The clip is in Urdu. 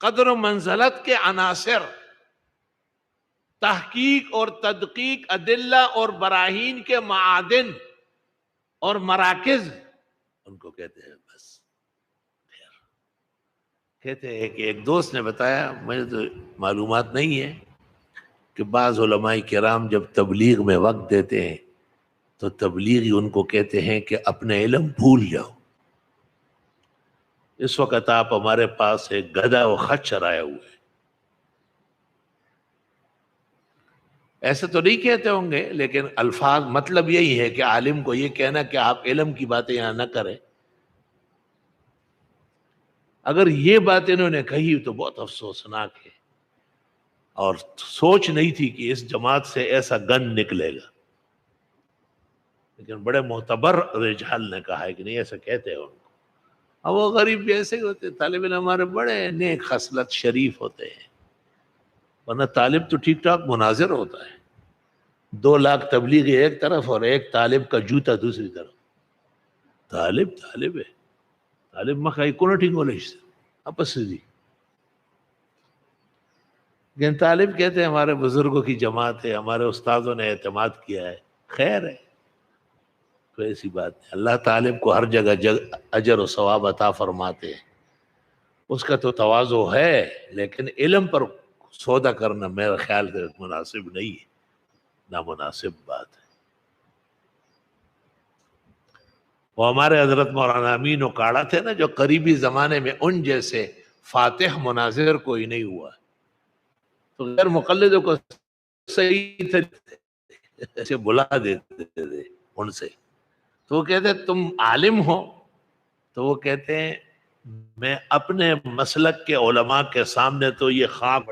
قدر و منزلت کے عناصر، تحقیق اور تدقیق ادلہ اور براہین کے معادن اور مراکز، ان کو کہتے ہیں بس۔ کہتے ہیں کہ ایک دوست نے بتایا، مجھے تو معلومات نہیں ہے، کہ بعض علماء کرام جب تبلیغ میں وقت دیتے ہیں تو تبلیغی ان کو کہتے ہیں کہ اپنے علم بھول جاؤ۔ اس وقت آپ ہمارے پاس ایک گدھا و خچر آئے ہوئے، ایسے تو نہیں کہتے ہوں گے، لیکن الفاظ مطلب یہی ہے کہ عالم کو یہ کہنا کہ آپ علم کی باتیں یہاں نہ کریں۔ اگر یہ بات انہوں نے کہی تو بہت افسوسناک ہے، اور سوچ نہیں تھی کہ اس جماعت سے ایسا گن نکلے گا، لیکن بڑے معتبر رجال نے کہا ہے کہ نہیں ایسا کہتے ہیں ان کو۔ اب وہ غریب بھی ایسے ہی ہوتے، طالب علم ہمارے بڑے نیک خصلت شریف ہوتے ہیں، ورنہ طالب تو ٹھیک ٹھاک مناظر ہوتا ہے، 2 لاکھ تبلیغی ایک طرف اور ایک طالب کا جوتا دوسری طرف۔ طالب ہے، طالب مکھائی کون ٹھیک ہو لیش اپس دی، لیکن طالب کہتے ہیں ہمارے بزرگوں کی جماعت ہے، ہمارے استادوں نے اعتماد کیا ہے، خیر ہے، تو ایسی بات ہے۔ اللہ طالب کو ہر جگہ اجر و ثواب عطا فرماتے ہیں، اس کا تو تواضع ہے، لیکن علم پر سودا کرنا میرا خیال سے مناسب نہیں ہے، نامناسب بات ہے۔ وہ ہمارے حضرت مولانا امین اکاڑا تھے نا، جو قریبی زمانے میں ان جیسے فاتح مناظر کوئی نہیں ہوا، تو غیر مقلدوں کو صحیح طریقے سے بلا دیتے تھے ان سے، تو وہ کہتے تم عالم ہو، تو وہ کہتے ہیں میں اپنے مسلک کے علماء کے سامنے تو یہ خواب